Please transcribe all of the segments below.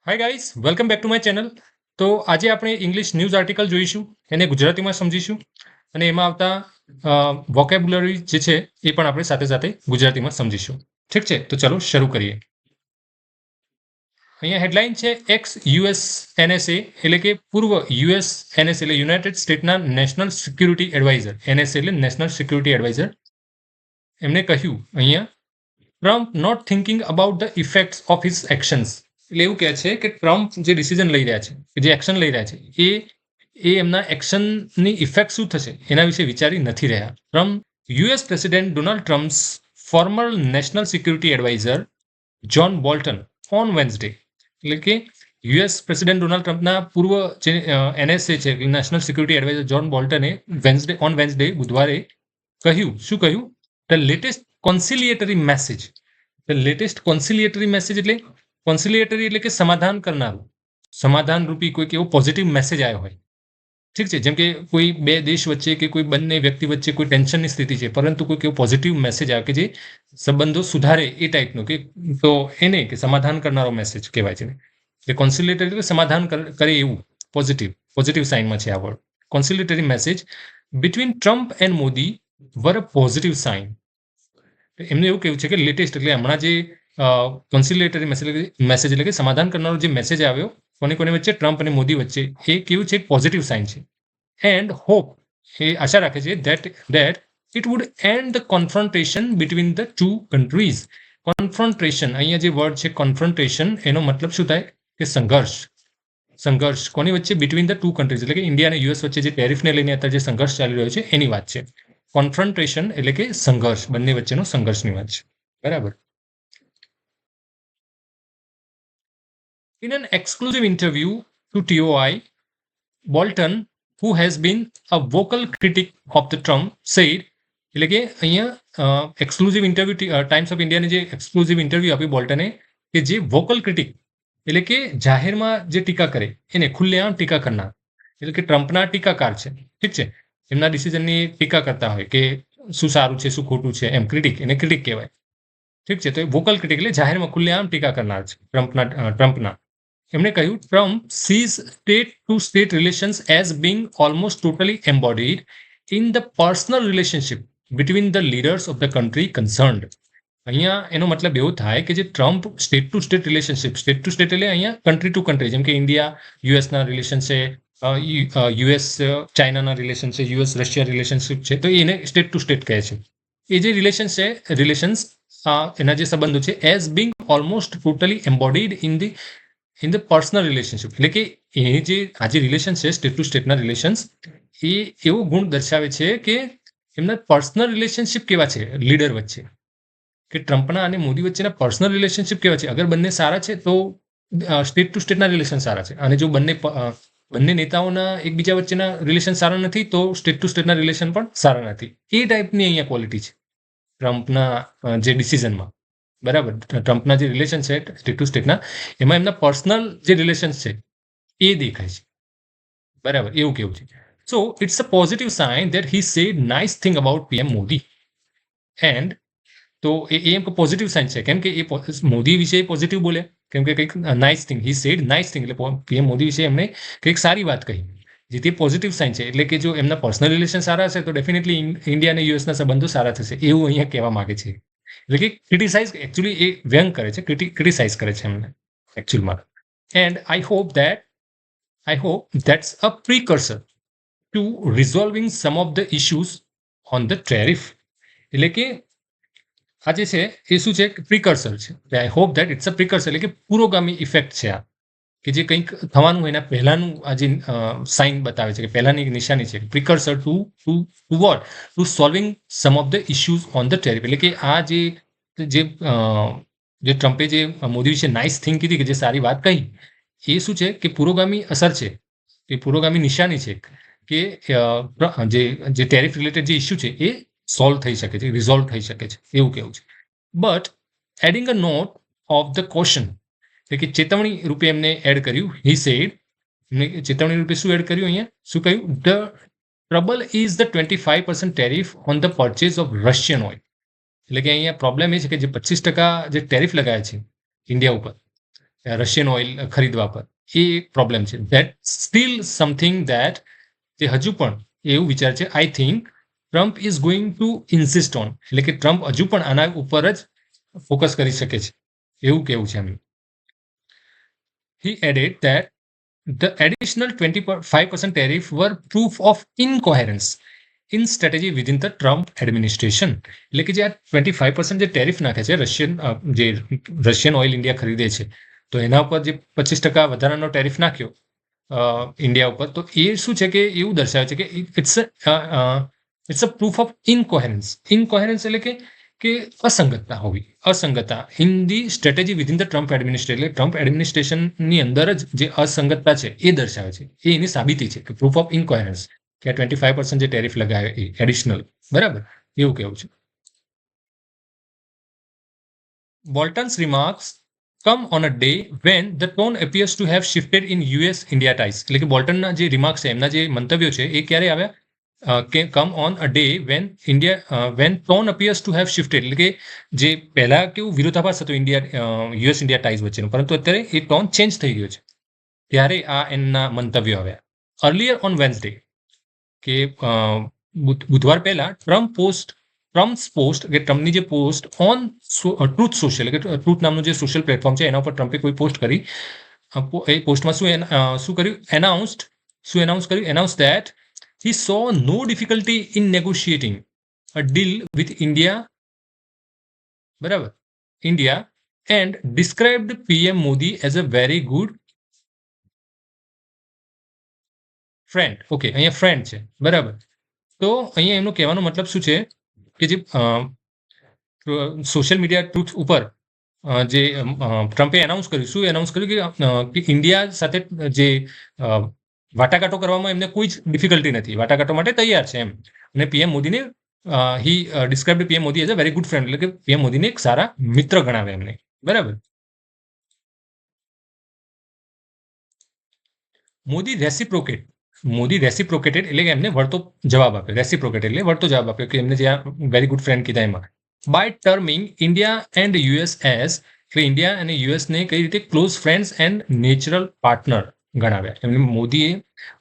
Hi guys, welcome back to my channel. તો આજે આપણે ઇંગ્લિશ ન્યૂઝ આર્ટિકલ જોઈશું, એને ગુજરાતીમાં સમજીશું અને એમાં આવતા વોકેબ્યુલરી જે છે એ પણ આપણે સાથે સાથે ગુજરાતીમાં સમજીશું. ઠીક છે, તો ચલો શરૂ કરીએ. અહીંયા હેડલાઇન છે એક્સ યુએસ એનએસએ એટલે કે પૂર્વ યુએસ એનએસ એટલે યુનાઇટેડ સ્ટેટના નેશનલ સિક્યુરિટી એડવાઇઝર, એનએસએ એટલે નેશનલ સિક્યુરિટી એડવાઇઝર, એમણે કહ્યું અહીંયા Trump not thinking about the effects of his actions. એટલે એવું કહે છે કે ટ્રમ્પ જે ડિસિઝન લઈ રહ્યા છે, જે એક્શન લઈ રહ્યા છે, એ એમના એક્શનની ઇફેક્ટ શું થશે એના વિશે વિચારી નથી રહ્યા. US president Donald Trump's former national security adviser John Bolton on Wednesday, એટલે કે યુએસ પ્રેસિડેન્ટ ડોનાલ્ડ ટ્રમ્પના પૂર્વ જે એનએસએ છે નેશનલ સિક્યુરિટી એડવાઇઝર જ્હોન બોલ્ટને વેન્સડે બુધવારે શું કહ્યું? The latest conciliatory message. The latest conciliatory message એટલે કોન્સિલિએટરી એટલે કે સમાધાન કરનારું, સમાધાન રૂપી કોઈક એવો પોઝિટિવ મેસેજ આવ્યો હોય. ઠીક છે, જેમ કે કોઈ બે દેશ વચ્ચે કે કોઈ બંને વ્યક્તિ વચ્ચે કોઈ ટેન્શનની સ્થિતિ છે, પરંતુ કોઈક એવો પોઝિટિવ મેસેજ આવે કે જે સંબંધો સુધારે એ ટાઈપનો, કે તો એને કે સમાધાન કરનારો મેસેજ કહેવાય છે. એટલે કોન્સિલિએટરી એટલે સમાધાન કરે એવું પોઝિટિવ સાઇનમાં છે આ word. Conciliatory message between Trump and Modi were a positive sign. એમને એવું કહેવું છે કે લેટેસ્ટ એટલે હમણાં જે કોન્સિલિએટરી મેસેજ એટલે કે સમાધાન કરનારો જે મેસેજ આવ્યો કોની વચ્ચે, ટ્રમ્પ અને મોદી વચ્ચે, એ કેવું છે, પોઝિટિવ સાઇન છે. એન્ડ હોપ, એ આશા રાખે છે that it would end the confrontation between the two countries. Confrontation, અહીંયા જે વર્ડ છે કોન્ફ્રન્ટેશન, એનો મતલબ શું થાય કે સંઘર્ષ કોની વચ્ચે? બિટવીન ધ ટુ કન્ટ્રીઝ, એટલે કે ઇન્ડિયા અને યુએસ વચ્ચે જે ટેરિફને લઈને અત્યારે જે સંઘર્ષ ચાલી રહ્યો છે એની વાત છે. કોન્ફ્રન્ટેશન એટલે કે સંઘર્ષ, બંને વચ્ચેનો સંઘર્ષની વાત છે. બરાબર. In an exclusive interview to TOI, Bolton, who has been a vocal critic of the Trump, said, એટલે કે અહીંયા એક્સક્લુઝિવ ઇન્ટરવ્યુ ટાઈમ્સ ઓફ ઇન્ડિયાને જે એક્સક્લુઝિવ ઇન્ટરવ્યુ આપી બોલ્ટને, કે જે વોકલ ક્રિટિક એટલે કે જાહેરમાં જે ટીકા કરે એને ખુલ્લેઆમ ટીકા કરનાર, એટલે કે ટ્રમ્પના ટીકાકાર છે. ઠીક છે, એમના ડિસિઝનની ટીકા કરતા હોય કે શું સારું છે શું ખોટું છે, એમ ક્રિટિક, એને ક્રિટિક કહેવાય. ઠીક છે, તો એ વોકલ ક્રિટિક એટલે જાહેરમાં ખુલ્લેઆમ ટીકા કરનાર છે ટ્રમ્પના. એમણે કહ્યું Trump sees state to state relations as being almost totally embodied in the personal relationship between the leaders of the country concerned. અહીંયા એનો મતલબ એવો થાય કે જે ટ્રમ્પ સ્ટેટ ટુ સ્ટેટ એટલે અહીંયા કન્ટ્રી ટુ કન્ટ્રી, જેમ કે ઇન્ડિયા યુએસના રિલેશન છે, યુએસ ચાઇનાના રિલેશન છે, યુએસ રશિયા રિલેશનશિપ છે, તો એને સ્ટેટ ટુ સ્ટેટ કહે છે. એ જે રિલેશન્સ એના જે સંબંધો છે as being almost totally embodied in the personal relationship, એટલે કે એ જે આ જે રિલેશન છે સ્ટેટ ટુ સ્ટેટના રિલેશન્સ, એ એવો ગુણ દર્શાવે છે કે એમના પર્સનલ રિલેશનશિપ કેવા છે લીડર વચ્ચે, કે ટ્રમ્પના અને મોદી વચ્ચેના પર્સનલ રિલેશનશિપ કેવા છે. અગર બંને સારા છે તો સ્ટેટ ટુ સ્ટેટના રિલેશન સારા છે, અને જો બંને નેતાઓના એકબીજા વચ્ચેના રિલેશન સારા નથી તો સ્ટેટ ટુ સ્ટેટના રિલેશન પણ સારા નથી. એ ટાઈપની અહીંયા ક્વોલિટી છે ટ્રમ્પના જે ડિસિઝનમાં. બરાબર, ટ્રમ્પના જે રિલેશન છે સ્ટેટ ટુ સ્ટેટના, એમાં એમના પર્સનલ જે રિલેશન્સ છે એ દેખાય છે. બરાબર, એવું કેવું છે. So it's a positive sign that he said nice thing about PM Modi. And તો એ એમ પોઝિટિવ સાઇન છે, કેમ કે એ મોદી વિશે પોઝિટિવ બોલે, કેમ કે કંઈક નાઇસ થિંગ, હી સેડ નાઇસ થિંગ, એટલે પીએમ મોદી વિશે એમણે કંઈક સારી વાત કહી, જેથી પોઝિટિવ સાઇન છે. એટલે કે જો એમના પર્સનલ રિલેશન સારા હશે તો ડેફિનેટલી ઇન્ડિયા અને યુએસના સંબંધો સારા થશે, એવું અહીંયા કહેવા માંગે છે. એટલે કે ક્રિટિસાઇઝ, એકચ્યુઅલી એ વ્યંગ કરે છે, ક્રિટિસાઇઝ કરે છે એમને એકચ્યુઅલમાં. And I hope that's a precursor to resolving some of the issues on the tariff. એટલે કે આ જે છે એ શું છે, પ્રિકર્સર છે. I hope that it's a precursor, એટલે કે પુરોગામી ઇફેક્ટ છે આ, કે જે કંઈક થવાનું હોય એના પહેલાનું આ જે સાઇન બતાવે છે, કે પહેલાની નિશાની છે. Precursor to solving some of the issues on the tariff, એટલે કે આ જે ટ્રમ્પે જે મોદી વિશે નાઇસ થિંગ કીધી, કે જે સારી વાત કહી, એ શું છે કે પુરોગામી અસર છે, એ પુરોગામી નિશાની છે કે જે ટેરિફ રિલેટેડ જે ઇસ્યુ છે એ સોલ્વ થઈ શકે છે, રિઝોલ્વ થઈ શકે છે, એવું કેવું છે. But adding a note of the caution, એટલે કે ચેતવણી રૂપે એમને એડ કર્યું. હી સેડ, એમને ચેતવણી રૂપે શું એડ કર્યું, અહીંયા શું કહ્યું? The trouble is the 25% tariff on the purchase of Russian oil. એટલે કે અહીંયા પ્રોબ્લેમ એ છે કે જે 25% જે ટેરિફ લગાયા છે ઇન્ડિયા ઉપર, રશિયન ઓઇલ ખરીદવા પર, એ એક પ્રોબ્લેમ છે. ધેટ સ્ટીલ સમથિંગ ધેટ તે હજુ પણ એવું વિચાર છે. I think Trump is going to insist on, એટલે કે ટ્રમ્પ હજુ પણ આના ઉપર જ ફોકસ કરી શકે છે, એવું કેવું છે એમનું. He added that the additional 25% tariff were proof of incoherence in strategy within the Trump administration. એટલે કે જે આ 25% જે ટેરિફ નાખે છે જે રશિયન ઓઇલ ઇન્ડિયા ખરીદે છે, તો એના ઉપર જે 25% વધારાનો ટેરિફ નાખ્યો ઇન્ડિયા ઉપર, તો એ શું છે કે એવું દર્શાવે છે કે it's a proof of incoherence. Incoherence એટલે કે અસંગતતા હોવી, અસંગતતા in the strategy within the Trump administration. એટલે ટ્રમ્પ એડમિનિસ્ટ્રેશનની અંદર જ જે અસંગતતા છે એ દર્શાવે છે, એ એની સાબિતી છે કે પ્રૂફ ઓફ ઇનકોહેરન્સ, કે 25% જે ટેરિફ લગાવે એ એડિશનલ, બરાબર, એવું કેવું છે. Bolton's remarks come on a day when the tone appears to have shifted in US-India ties. એટલે કે બોલ્ટનના જે રિમાર્ક્સ છે, એમના જે મંતવ્યો છે, એ ક્યારે આવ્યા? Come on a day when tone appears to have shifted. એટલે કે જે પહેલા કેવું વિરોધાભાસ હતો યુએસ ઇન્ડિયા ટાઈઝ વચ્ચેનો, પરંતુ અત્યારે એ ટોન ચેન્જ થઈ ગયો છે, ત્યારે આ એમના મંતવ્યો આવ્યા. અર્લિયર ઓન વેન્સડે, કે બુધવાર પહેલા ટ્રમ્પ્સ પોસ્ટ, કે ટ્રમ્પની જે પોસ્ટ ઓન ટ્રુથ સોશિયલ, કે ટ્રુથ નામનું જે સોશિયલ પ્લેટફોર્મ છે, એના ઉપર ટ્રમ્પે કોઈ પોસ્ટ કરી. એ પોસ્ટમાં શું કર્યું? Announce that he saw no difficulty in negotiating a deal with India, બરાબર, India, and described PM Modi as a very good friend. Okay, અહીંયા ફ્રેન્ડ છે, બરાબર. તો અહીંયા એમનો કહેવાનો મતલબ શું છે કે જે સોશિયલ મીડિયા ટ્રુથ ઉપર જે ટ્રમ્પે એનાઉન્સ કર્યું, શું એનાઉન્સ કર્યું કે ઇન્ડિયા સાથે જે વાટાઘાટો કરવામાં એમને કોઈ જ ડિફિકલ્ટી નથી, વાટાઘાટો માટે તૈયાર છે એમ. અને પીએમ મોદીને he described PM Modi as a very good friend, એટલે કે પીએમ મોદીને એક સારા મિત્ર ગણાવે એમને, બરાબર. મોદી રેસિપ્રોકેટેડ એટલે કે એમને વળતો જવાબ આપ્યો. રેસિપ્રોકેટેડ એટલે વળતો જવાબ આપ્યો, કે એમને જે વેરી ગુડ ફ્રેન્ડ કીધા એમાં. By terming India and US as, એટલે ઇન્ડિયા અને યુએસને કઈ રીતે close friends and natural partner ગણાવ્યા. એમને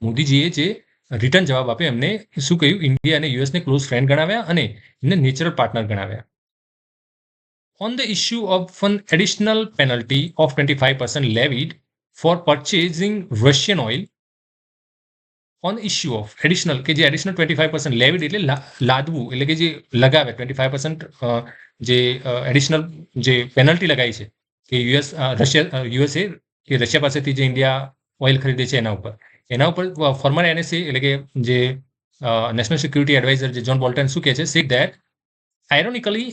મોદીજીએ જે રિટર્ન જવાબ આપ્યો, એમને શું કહ્યું? ઇન્ડિયા અને યુએસને ક્લોઝ ફ્રેન્ડ ગણાવ્યા અને એમને નેચરલ પાર્ટનર ગણાવ્યા. On the issue of an additional penalty of 25% levied for purchasing Russian oil, on issue of additional, કે જે એડિશનલ 25% લેવિડ એટલે લાદવું, એટલે કે જે લગાવે 25% જે એડિશનલ જે પેનલ્ટી લગાવી છે, કે યુએસએ કે રશિયા પાસેથી જે ઇન્ડિયા ઓઇલ ખરીદે છે એના ઉપર ફોર્મર એનએસએ, એટલે કે જે નેશનલ સિક્યુરિટી એડવાઇઝર જે જ્હોન બોલ્ટન શું કહે છે? સેડ ધેટ આયરોનિકલી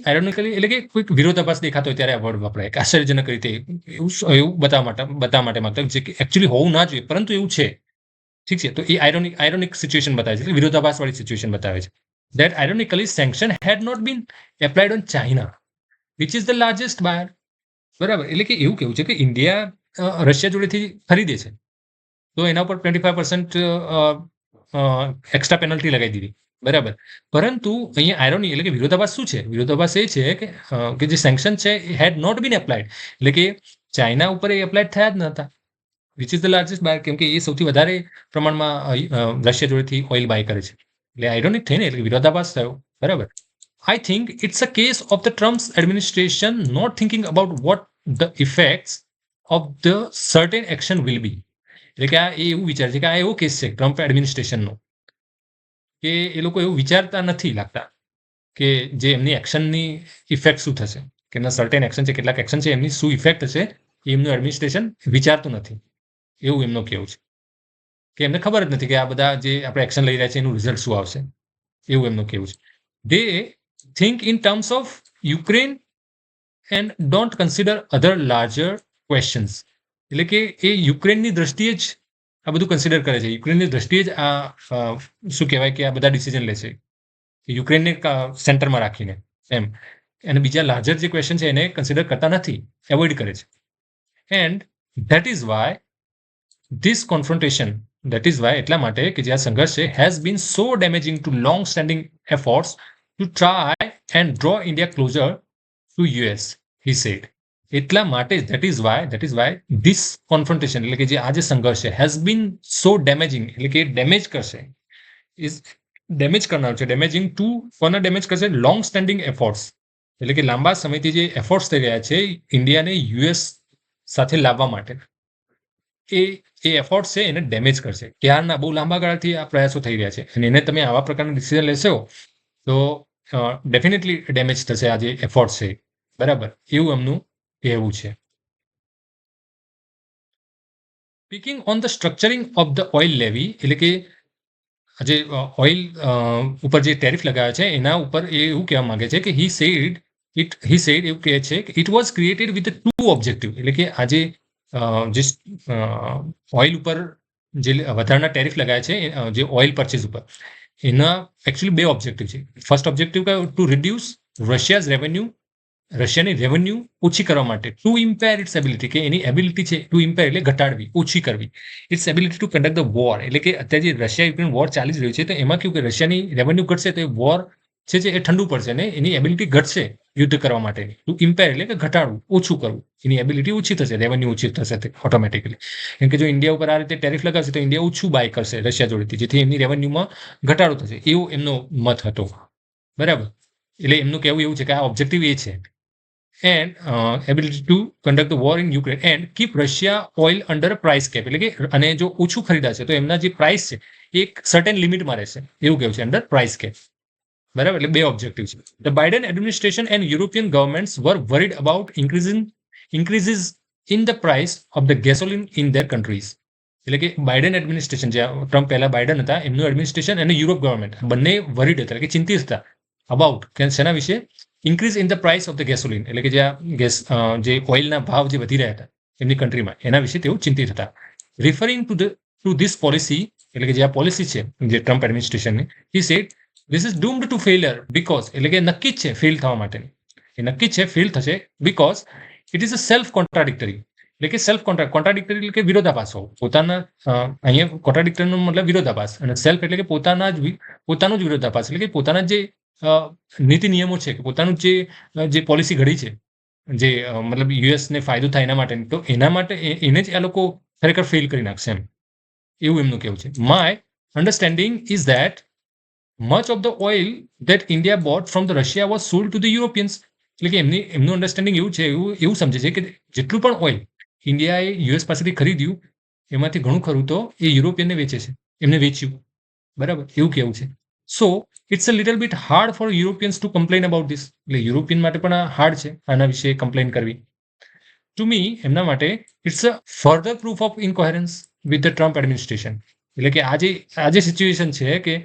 એટલે કે કોઈક વિરોધાભાસ દેખાતો હોય ત્યારે આ વર્ડ વપરાય, આશ્ચર્યજનક રીતે એવું બતાવવા માટે માત્ર, જે એકચ્યુઅલી હોવું ના જોઈએ, પરંતુ એવું છે, ઠીક છે. તો એ આયરોનિક સિચ્યુએશન બતાવે છે, વિરોધાભાસ વાળી સિચ્યુએશન બતાવે છે. That ironically sanction had not been applied on China which is the largest buyer, બરાબર. એટલે કે એવું કેવું છે કે ઇન્ડિયા રશિયા જોડેથી ખરીદે છે, તો એના ઉપર 25% એક્સ્ટ્રા પેનલ્ટી લગાવી દીધી, બરાબર. પરંતુ અહીંયા આયરોની એટલે કે વિરોધાભાસ શું છે? વિરોધાભાસ એ છે કે જે સેન્કશન છે એ હેડ નોટ બીન એપ્લાઇડ, એટલે કે ચાઇના ઉપર એ એપ્લાઇડ થયા જ નહોતા. વિચ ઇઝ ધ લાર્જેસ્ટ બાયર, કેમ કે એ સૌથી વધારે પ્રમાણમાં રશિયા જોડેથી ઓઇલ બાય કરે છે. એટલે આયરોનિક થઈને એટલે વિરોધાભાસ થયો, બરાબર. I think it's a case of the Trump's administration not thinking about what the effects of the certain action will be. એટલે કે આ એવું વિચાર છે કે આ એવો કેસ છે ટ્રમ્પ એડમિનિસ્ટ્રેશનનો, કે એ લોકો એવું વિચારતા નથી લાગતા કે જે એમની એક્શનની ઇફેક્ટ શું થશે, કે એમના સર્ટેન એક્શન છે, કેટલાક એક્શન છે, એમની શું ઇફેક્ટ હશે, એ એમનું એડમિનિસ્ટ્રેશન વિચારતું નથી, એવું એમનું કહેવું છે. કે એમને ખબર જ નથી કે આ બધા જે આપણે એક્શન લઈ રહ્યા છે એનું રિઝલ્ટ શું આવશે, એવું એમનું કહેવું છે. દે think in terms of Ukraine and don't consider other larger questions. એટલે કે એ યુક્રેનની દ્રષ્ટિએ જ આ બધું કન્સિડર કરે છે, યુક્રેનની દ્રષ્ટિએ જ આ શું કહેવાય કે આ બધા ડિસિઝન લે છે, યુક્રેનને સેન્ટરમાં રાખીને એમ, અને બીજા લાર્જર જે ક્વેશ્ચન છે એને કન્સિડર કરતા નથી, એવોઇડ કરે છે. And that is why this confrontation, એટલા માટે કે જે આ સંઘર્ષ છે has been so damaging to long standing efforts to try and draw India closer to US, he said. એટલા માટે ધેટ ઇઝ વાય ધીસ કોન્ફ્રન્ટેશન એટલે કે જે આ જે સંઘર્ષ છે હેઝ બીન સો ડેમેજિંગ એટલે કે ડેમેજ કરશે ઇઝ ડેમેજ કરનાર છે ડેમેજિંગ ટુ કોને ડેમેજ કરશે લોંગ સ્ટેન્ડિંગ એફોર્ટ્સ એટલે કે લાંબા સમયથી જે એફોર્ટ્સ થઈ રહ્યા છે ઇન્ડિયાને યુએસ સાથે લાવવા માટે એ એફોર્ટ છે એને ડેમેજ કરશે ક્યારના બહુ લાંબા ગાળાથી આ પ્રયાસો થઈ રહ્યા છે અને એને તમે આવા પ્રકારના ડિસિઝન લેશો તો ડેફિનેટલી ડેમેજ થશે આ જે એફોર્ટ છે બરાબર એવું એમનું કહેવું છે speaking on the structuring of the oil levy એટલે કે જે ઓઇલ ઉપર જે ટેરિફ લગાવ્યા છે એના ઉપર એ એવું કહેવા માંગે છે કે હી સેડ એવું કહે છે કે it was created with two objective એટલે કે આજે જે ઓઇલ ઉપર જે વધારાના ટેરિફ લગાવ્યા છે જે ઓઇલ પરચેઝ ઉપર એના એકચ્યુઅલી બે ઓબ્જેક્ટિવ છે ફર્સ્ટ ઓબ્જેક્ટિવ કયો ટુ રિડ્યુસ રશિયાની રેવન્યુ ઓછી કરવા માટે ટુ ઇમ્પેર ઇટ્સ એબિલિટી કે એની એબિલિટી છે ટુ ઇમ્પેર એટલે ઘટાડવી ઓછી કરવી its ability to conduct the war એટલે કે અત્યારે જે રશિયા યુક્રેન વોર ચાલી જ રહ્યું છે તો એમાં કેવું કે રશિયાની રેવન્યુ ઘટશે તો એ વોર છે એ ઠંડુ પડશે ને એની એબિલિટી ઘટશે યુદ્ધ કરવા માટેની ટુ ઇમ્પેર એટલે કે ઘટાડવું ઓછું કરવું એની એબિલિટી ઓછી થશે રેવન્યુ ઓછી થશે ઓટોમેટિકલી કેમ કે જો ઇન્ડિયા ઉપર આ રીતે ટેરિફ લગાવશે તો ઇન્ડિયા ઓછું બાય કરશે રશિયા જોડેથી જેથી એમની રેવન્યુમાં ઘટાડો થશે એવો એમનો મત હતો બરાબર એટલે એમનું કહેવું એવું છે કે આ ઓબ્જેક્ટિવ એ છે and ability to conduct the war in Ukraine and keep Russia oil under a price cap એટલે કે અને જો ઓછું ખરીદાશે તો એમના જે પ્રાઇસ છે એક સર્ટેન લિમિટમાં રહેશે એવું કહેવું છે અંડર પ્રાઇસ કેપ બરાબર એટલે બે ઓબ્જેક્ટિવ છે the Biden administration and European governments were worried about increases in the price of the gasoline in their countries એટલે કે બાઇડન એડમિનિસ્ટ્રેશન જે ટ્રમ્પ પહેલા બાઇડન હતા એમનું એડમિનિસ્ટ્રેશન અને યુરોપ ગવર્મેન્ટ બંને વરીડ હતા એટલે કે ચિંતિત હતા અબાઉટ કે શેના વિશે increase in the price of the gasoline એટલે કે જે જે ઓઇલના ભાવ જે વધી રહ્યા હતા એમની કન્ટ્રીમાં એના વિશે તેઓ ચિંતિત હતા રિફરિંગ ટુ ધીસ પોલિસી એટલે કે જે આ પોલિસી છે જે ટ્રમ્પ એડમિનિસ્ટ્રેશનની he said this is doomed to failure because એટલે કે નક્કી જ છે ફેલ થવા માટેની એ નક્કી જ છે ફેલ થશે because it is a self contradictory એટલે કે સેલ્ફ કોન્ટ્રાડિક્ટરી એટલે કે વિરોધાભાસ હોવો પોતાના અહીંયા કોન્ટ્રાડિક્ટરીનો મતલબ વિરોધાભાસ અને સેલ્ફ એટલે કે પોતાનો જ વિરોધાભાસ એટલે કે પોતાના જે નીતિ નિયમો છે કે પોતાનું જે પોલિસી ઘડી છે જે મતલબ યુએસને ફાયદો થાય એના માટે તો એના માટે એને જ આ લોકો ખરેખર ફેલ કરી નાખશે એમ એવું એમનું કેવું છે my understanding is that much of the oil that India bought from the Russia was sold to the Europeans એટલે કે એમનું અન્ડરસ્ટેન્ડિંગ એવું છે એવું સમજે છે કે જેટલું પણ ઓઇલ ઇન્ડિયાએ યુએસ પાસેથી ખરીદ્યું એમાંથી ઘણું ખરું તો એ યુરોપિયનને વેચે છે એમને વેચ્યું બરાબર એવું કેવું છે so it's a little bit hard for Europeans to complain about this એટલે યુરોપિયન માટે પણ આ હાર્ડ છે આના વિશે કમ્પ્લેન કરવી ટુ મી એમના માટે it's a further proof of incoherence with the Trump administration એટલે કે આ જે સિચ્યુએશન છે કે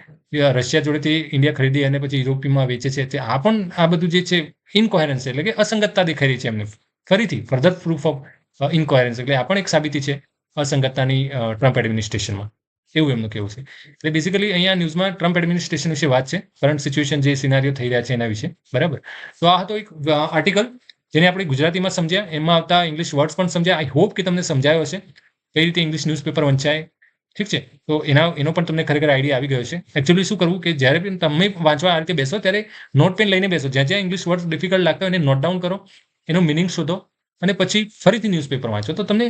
રશિયા જોડેથી ઇન્ડિયા ખરીદી અને પછી યુરોપમાં વેચે છે તે આ પણ આ બધું જે છે ઇનકોહેરન્સ છે એટલે કે અસંગતતા દેખાઈ રહી છે એમને ફરીથી ફર્ધર પ્રૂફ ઓફ ઇનકોહેરન્સ એટલે આ પણ એક સાબિતી છે અસંગતતાની ટ્રમ્પ એડમિનિસ્ટ્રેશનમાં એવું એમનું કેવું છે એટલે બેસિકલી અહીંયા ન્યૂઝમાં ટ્રમ્પ એડમિનિસ્ટ્રેશન વિશે વાત છે કરંટ સિચ્યુએશન જે સિનારીઓ થઈ રહ્યા છે એના વિશે બરાબર તો આ હતો એક આર્ટિકલ જેને આપણે ગુજરાતીમાં સમજ્યા એમાં આવતા ઇંગ્લિશ વર્ડ્સ પણ સમજ્યા આઈ હોપ કે તમને સમજાયો હશે કઈ રીતે ઇંગ્લિશ ન્યૂઝપેપર વંચાય ઠીક છે તો એનો પણ તમને ખરેખર આઈડિયા આવી ગયો છે એકચ્યુઅલી શું કરવું કે જ્યારે પણ તમે વાંચવા આ રીતે બેસો ત્યારે નોટ પેન લઈને બેસો જ્યાં જ્યાં ઇંગ્લિશ વર્ડ ડિફિકલ્ટ લાગતા હોય એને નોટ ડાઉન કરો એનો મિનિંગ શોધો અને પછી ફરીથી ન્યૂઝપેપર વાંચો તો તમને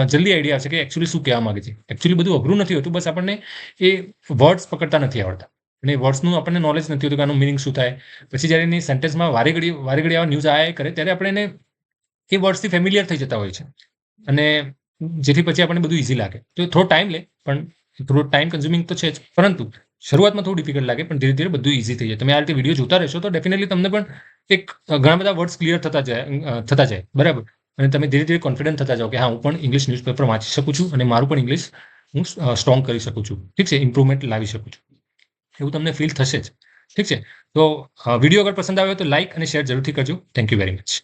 જલ્દી આઈડિયા આવશે કે એકચ્યુઅલી શું કહેવા માંગે છે એકચ્યુઅલી બધું અઘરું નથી હોતું બસ આપણને એ વર્ડ્સ પકડતા નથી આવડતા અને એ વર્ડ્સનું આપણને નોલેજ નથી હોતું કે આનું મિનિંગ શું થાય પછી જ્યારે એની સેન્ટેન્સમાં વારે ઘડી આવા ન્યૂઝ આયા કરે ત્યારે આપણે એને એ વર્ડ્સથી ફેમિલિયર થઈ જતા હોય છે અને જેથી પછી આપણને બધું ઇઝી લાગે તો થોડો ટાઈમ લે પણ થોડો ટાઈમ કન્ઝ્યુમિંગ તો છે જ પરંતુ શરૂઆતમાં થોડું ડિફિકલ્ટ લાગે પણ ધીરે ધીરે બધું ઇઝી થઈ જાય તમે આ રીતે વિડીયો જોતા રહેશો તો ડેફિનેટલી તમને પણ એક ઘણા બધા વર્ડ્સ ક્લિયર થતા જાય બરાબર અને તમે ધીરે ધીરે કોન્ફિડન્ટ થતા જાઓ કે હા હું પણ ઇંગ્લિશ ન્યૂઝપેપર વાંચી શકું છું અને મારું પણ ઇંગ્લિશ હું સ્ટ્રોંગ કરી શકું છું ઠીક છે ઇમ્પ્રુવમેન્ટ લાવી શકું છું એવું તમને ફીલ થશે જ ઠીક છે તો વિડીયો અગર પસંદ આવ્યો તો લાઇક અને શેર જરૂરથી કરજો થેન્ક યુ વેરી મચ